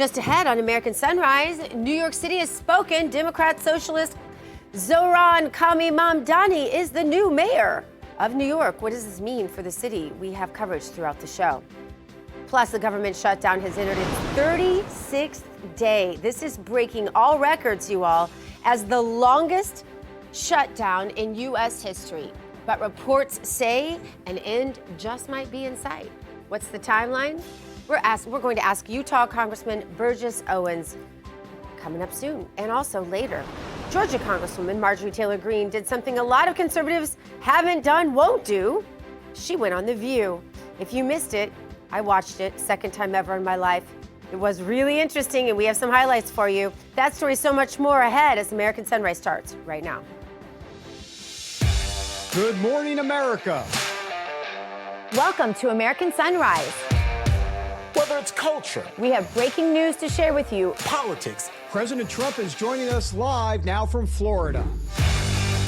Just ahead on American Sunrise, New York City has spoken. Democrat socialist Zoran Mamdani is the new mayor of New York. What does this mean for the city? We have coverage throughout the show. Plus, the government shutdown has entered its 36th day. This is breaking all records, you all, as the longest shutdown in U.S. history. But reports say an end just might be in sight. What's the timeline? We're going to ask Utah Congressman Burgess Owens coming up soon. And also later, Georgia Congresswoman Marjorie Taylor Greene did something a lot of conservatives haven't done, won't do. She went on The View. If you missed it, I watched it, second time ever in my life. It was really interesting, and we have some highlights for you. That story, so much more ahead as American Sunrise starts right now. Good morning, America. Welcome to American Sunrise. Whether it's culture, We have breaking news to share with you. politics, President Trump is joining us live now from Florida.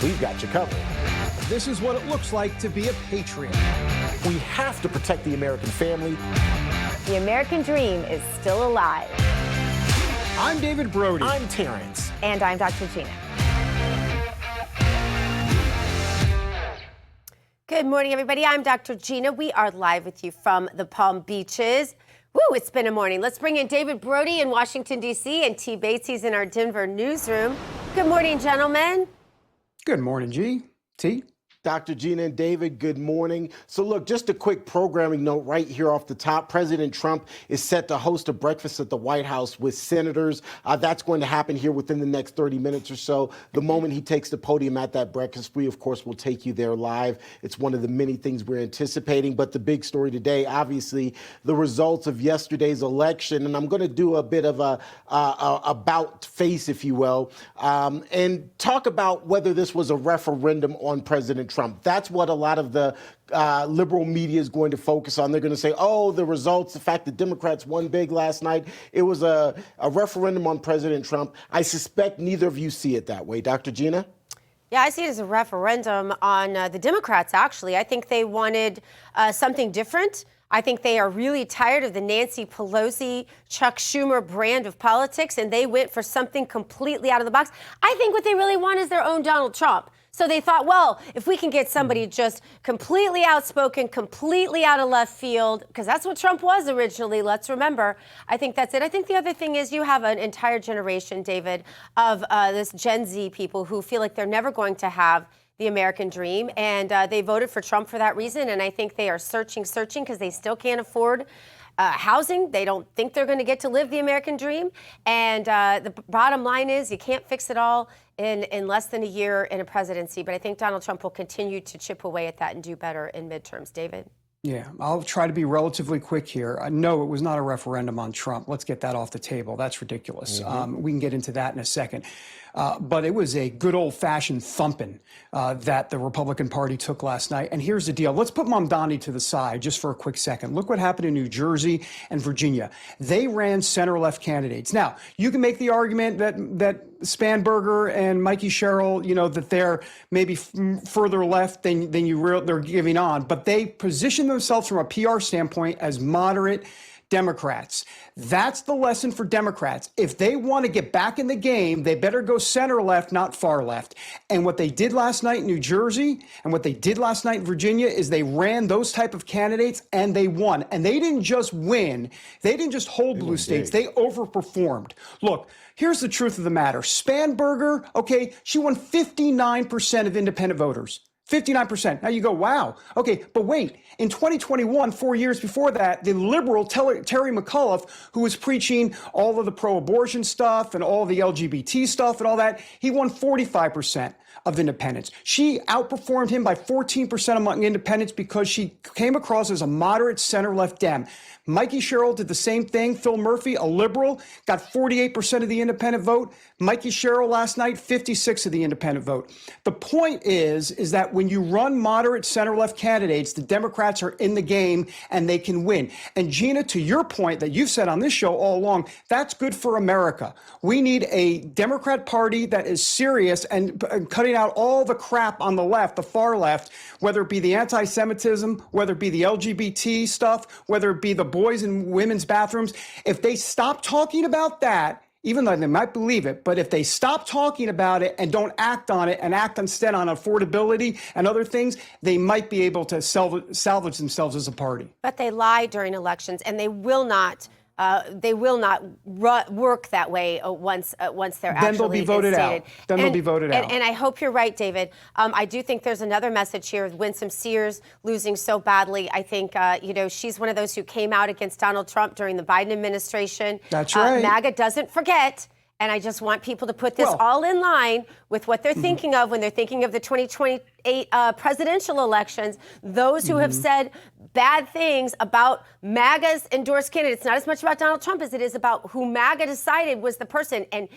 we've got you covered. This is what it looks like to be a patriot. We have to protect the American family. The American dream is still alive. I'm David Brody. I'm Terrence. And I'm Dr. Gina. Good morning, everybody. I'm Dr. Gina. We are live with you from the Palm Beaches. Woo, it's been a morning. Let's bring in David Brody in Washington, D.C., and T. Bates. He's in our Denver newsroom. Good morning, gentlemen. Good morning, G. T. Dr. Gina and David, good morning. So look, just a quick programming note right here off the top. President Trump is set to host a breakfast at the White House with senators. That's going to happen here within the next 30 minutes or so. The moment he takes the podium at that breakfast, we, of course, will take you there live. It's one of the many things we're anticipating. But the big story today, obviously, the results of yesterday's election. And I'm going to do a bit of a about face, if you will, and talk about whether this was a referendum on President Trump. That's what a lot of the liberal media is going to focus on. They're going to say, oh, the results, the fact that Democrats won big last night, it was a referendum on President Trump. I suspect neither of you see it that way. Dr. Gina? Yeah, I see it as a referendum on the Democrats, actually. I think they wanted something different. I think they are really tired of the Nancy Pelosi, Chuck Schumer brand of politics, and they went for something completely out of the box. I think what they really want is their own Donald Trump. So they thought, well, if we can get somebody just completely outspoken, completely out of left field, because that's what Trump was originally, let's remember, I think that's it. I think the other thing is you have an entire generation, David, of this Gen Z people who feel like they're never going to have the American dream, and they voted for Trump for that reason, and I think they are searching, because they still can't afford housing. They don't think they're going to get to live the American dream, and the bottom line is you can't fix it all in less than a year in a presidency, but I think Donald Trump will continue to chip away at that and do better in midterms. David? Yeah, I'll try to be relatively quick here. No, it was not a referendum on Trump. Let's get that off the table. That's ridiculous. We can get into that in a second. But it was a good old-fashioned thumping that the Republican Party took last night. And here's the deal. Let's put Mamdani to the side just for a quick second. Look what happened in New Jersey and Virginia. They ran center-left candidates. Now, you can make the argument that Spanberger and Mikey Sherrill, you know, that they're maybe further left than they're giving on. But they position themselves from a PR standpoint as moderate Democrats. That's the lesson for Democrats. If they want to get back in the game, they better go center left, not far left. And what they did last night in New Jersey and what they did last night in Virginia is they ran those type of candidates and they won. And they didn't just win. They didn't just hold blue states. They overperformed. Look, here's the truth of the matter. Spanberger, okay, she won 59% of independent voters. 59%. Now you go, wow. Okay, but wait. In 2021, 4 years before that, the liberal Terry McAuliffe, who was preaching all of the pro-abortion stuff and all the LGBT stuff and all that, he won 45% of independents. She outperformed him by 14% among independents because she came across as a moderate center-left Dem. Mikey Sherrill did the same thing. Phil Murphy, a liberal, got 48% of the independent vote. Mikey Sherrill last night, 56% of the independent vote. The point is that when when you run moderate center-left candidates, the Democrats are in the game and they can win. And Gina, to your point that you've said on this show all along, that's good for America. We need a Democrat Party that is serious and cutting out all the crap on the left, the far left, whether it be the anti-Semitism, whether it be the LGBT stuff, whether it be the boys and women's bathrooms. If they stop talking about that, even though they might believe it, but if they stop talking about it and don't act on it and act instead on affordability and other things, they might be able to salvage themselves as a party. But they lie during elections, and they will not work that way once they're then actually they'll be voted instated. out. Then they'll be voted out. And I hope you're right, David. I do think there's another message here. Winsome Sears losing so badly. I think she's one of those who came out against Donald Trump during the Biden administration. That's right. MAGA doesn't forget. And I just want people to put this all in line with what they're thinking of when they're thinking of the 2028 presidential elections. Those who have said bad things about MAGA's endorsed candidates, not as much about Donald Trump as it is about who MAGA decided was the person. And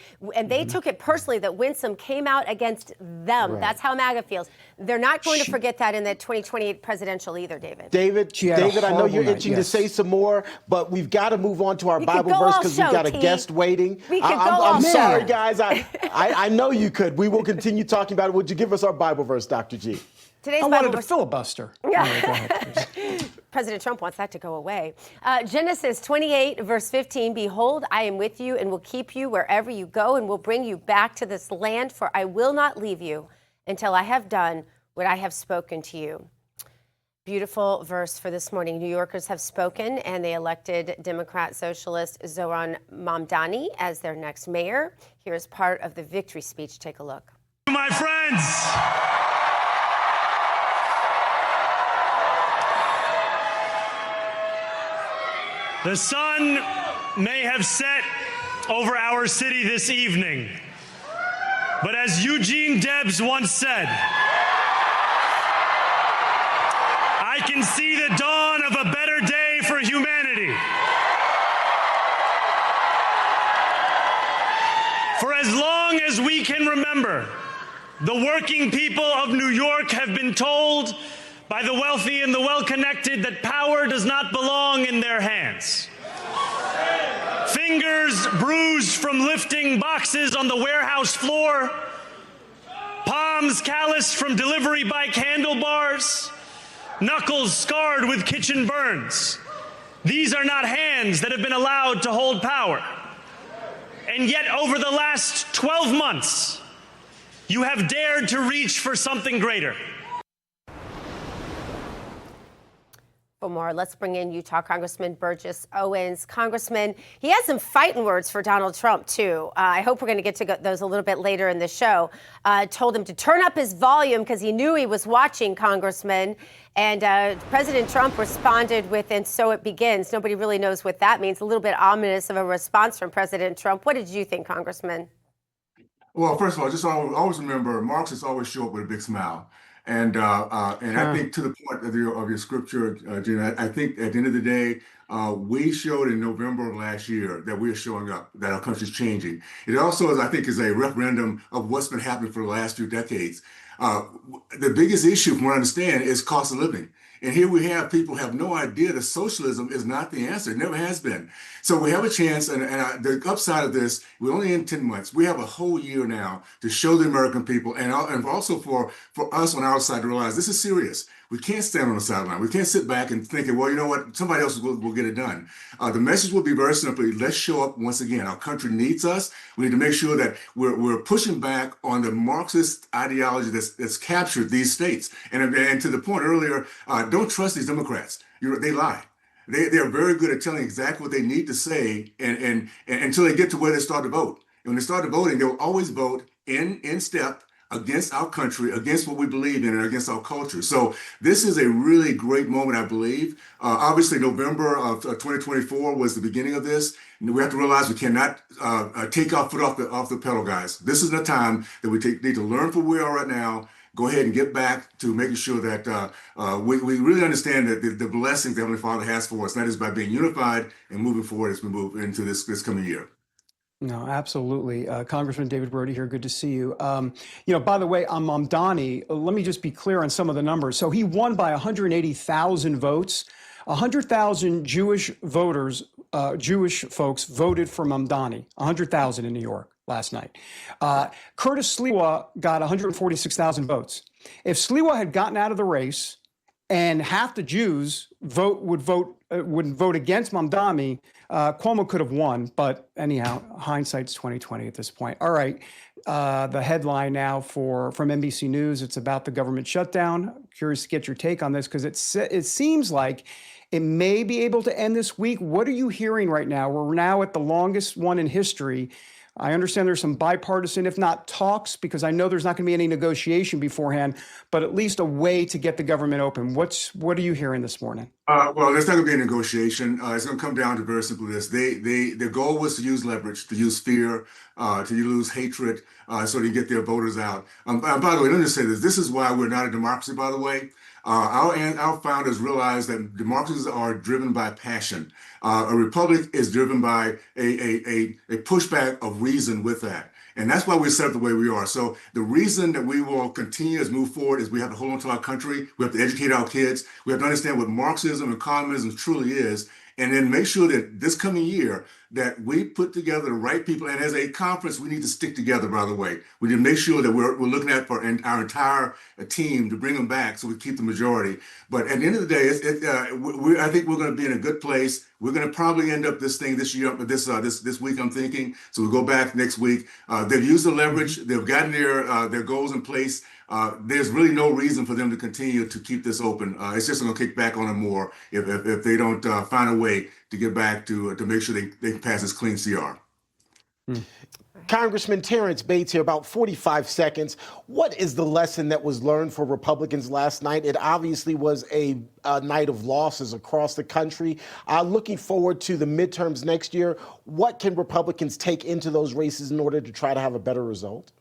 they took it personally that Winsome came out against them. Right. That's how MAGA feels. They're not going to forget that in the 2028 presidential either, David. David, I know you're itching to say some more, but we've got to move on to our Bible verse because we've got a guest waiting. I'm sorry, guys. I know you could. We will continue talking about it. Would you give us our Bible verse, Dr. G? Today's I Bible wanted to verse. filibuster. Yeah. President Trump wants that to go away. Genesis 28, verse 15, behold, I am with you and will keep you wherever you go and will bring you back to this land, for I will not leave you until I have done what I have spoken to you. Beautiful verse for this morning. New Yorkers have spoken, and they elected Democrat Socialist Zoran Mamdani as their next mayor. Here is part of the victory speech. Take a look. My friends, the sun may have set over our city this evening, but as Eugene Debs once said, I can see the dawn of a better day for humanity. For as long as we can remember, the working people of New York have been told by the wealthy and the well-connected that power does not belong in their hands. Fingers bruised from lifting boxes on the warehouse floor, palms calloused from delivery bike handlebars, knuckles scarred with kitchen burns. These are not hands that have been allowed to hold power. And yet over the last 12 months, you have dared to reach for something greater. For more, let's bring in Utah Congressman Burgess Owens. Congressman, he has some fighting words for Donald Trump, too. I hope we're going to get to those a little bit later in the show. Told him to turn up his volume because he knew he was watching, Congressman. And President Trump responded with, and so it begins. Nobody really knows what that means. A little bit ominous of a response from President Trump. What did you think, Congressman? Well, first of all, just always remember, Marxists always show up with a big smile. And I think to the point of your scripture, Gina, I think at the end of the day, we showed in November of last year that we are showing up, that our country's changing. It also is, I think, is a referendum of what's been happening for the last 2 decades. The biggest issue, from what I understand, is cost of living. And here we have people have no idea that socialism is not the answer. It never has been. So we have a chance, and the upside of this, we're only in 10 months. We have a whole year now to show the American people, and also for us on our side to realize this is serious. We can't stand on the sideline. We can't sit back and think, well, you know what, somebody else will get it done. The message will be very simply, let's show up once again. Our country needs us. We need to make sure that we're pushing back on the Marxist ideology that's captured these states. And to the point earlier, don't trust these Democrats. They lie. They are very good at telling exactly what they need to say and until they get to where they start to vote. And when they start voting, they'll always vote in step against our country, against what we believe in, and against our culture. So this is a really great moment, I believe. Obviously, November of 2024 was the beginning of this. And we have to realize we cannot take our foot off the pedal, guys. This is the time that we need to learn from where we are right now, go ahead and get back to making sure that we really understand that the blessings the Heavenly Father has for us, and that is by being unified and moving forward as we move into this coming year. No, absolutely. Congressman David Brody here. Good to see you. By the way, on Mamdani, let me just be clear on some of the numbers. So he won by 180,000 votes. 100,000 Jewish voters, Jewish folks voted for Mamdani, 100,000 in New York last night. Curtis Sliwa got 146,000 votes. If Sliwa had gotten out of the race and half the Jews would vote against Mamdani, Cuomo could have won. But anyhow, hindsight's 2020 at this point. All right, the headline now from NBC News. It's about the government shutdown. Curious to get your take on this because it seems like it may be able to end this week. What are you hearing right now? We're now at the longest one in history. I understand there's some bipartisan, if not talks, because I know there's not going to be any negotiation beforehand, but at least a way to get the government open. What are you hearing this morning? Well, there's not going to be a negotiation. It's going to come down to very simply this. Their goal was to use leverage, to use fear, to use hatred, so they get their voters out. By the way, let me just say this. This is why we're not a democracy, by the way. Our founders realized that democracies are driven by passion. A republic is driven by a pushback of reason with that. And that's why we're set up the way we are. So the reason that we will continue to move forward is we have to hold on to our country. We have to educate our kids. We have to understand what Marxism and communism truly is. And then make sure that this coming year that we put together the right people. And as a conference, we need to stick together, by the way. We need to make sure that we're looking at for our entire team to bring them back so we keep the majority. But at the end of the day, I think we're going to be in a good place. We're going to probably end up this year, this week, I'm thinking. So we'll go back next week. They've used the leverage. They've gotten their goals in place. There's really no reason for them to continue to keep this open. It's just going to kick back on them more if they don't find a way to get back to make sure they can pass this clean CR. Congressman Terrence Bates here, about 45 seconds. What is the lesson that was learned for Republicans last night? It obviously was a night of losses across the country. Looking forward to the midterms next year, what can Republicans take into those races in order to try to have a better result?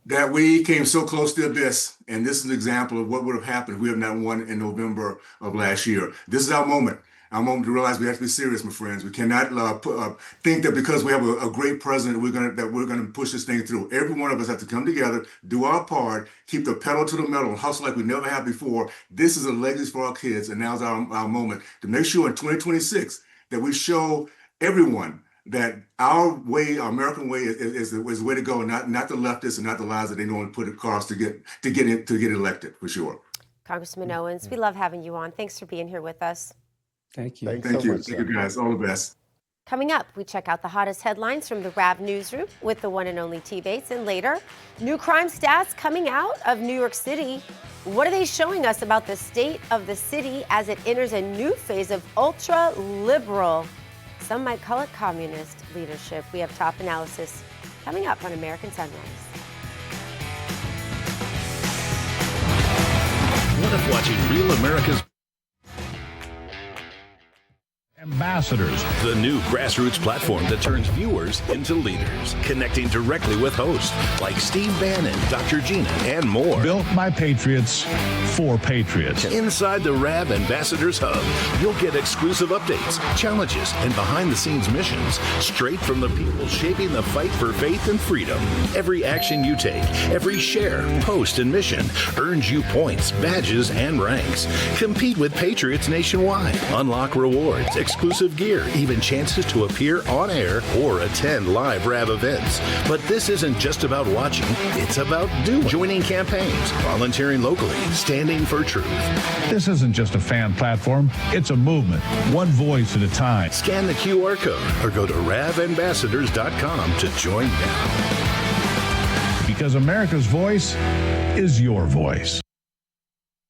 That we came so close to the abyss, and this is an example of what would have happened if we have not won in November of last year. This is our moment to realize we have to be serious, my friends. We cannot think that because we have a great president, we're going to push this thing through. Every one of us have to come together, do our part, keep the pedal to the metal, and hustle like we never have before. This is a legacy for our kids, and now's our moment to make sure in 2026 that we show everyone that our way, our American way, is the way to go, not the leftists and not the lies that they normally put across to get elected, for sure. Congressman Owens, we love having you on. Thanks for being here with us. Thank you. Thank you, guys. All the best. Coming up, we check out the hottest headlines from the RAV newsroom with the one and only T-Bates. And later, new crime stats coming out of New York City. What are they showing us about the state of the city as it enters a new phase of ultra-liberal, some might call it communist, leadership? We have top analysis coming up on American Sunrise. What if watching Real America's Ambassadors, the new grassroots platform that turns viewers into leaders, connecting directly with hosts like Steve Bannon, Dr. Gina, and more. Built by patriots for patriots. Inside the RAV Ambassadors Hub, you'll get exclusive updates, challenges, and behind-the-scenes missions straight from the people shaping the fight for faith and freedom. Every action you take, every share, post, and mission earns you points, badges, and ranks. Compete with patriots nationwide. Unlock rewards, exclusive gear, even chances to appear on air or attend live RAV events. But this isn't just about watching, it's about doing. Joining campaigns, volunteering locally, standing for truth. This isn't just a fan platform, it's a movement, one voice at a time. Scan the QR code or go to ravambassadors.com to join now. Because America's voice is your voice.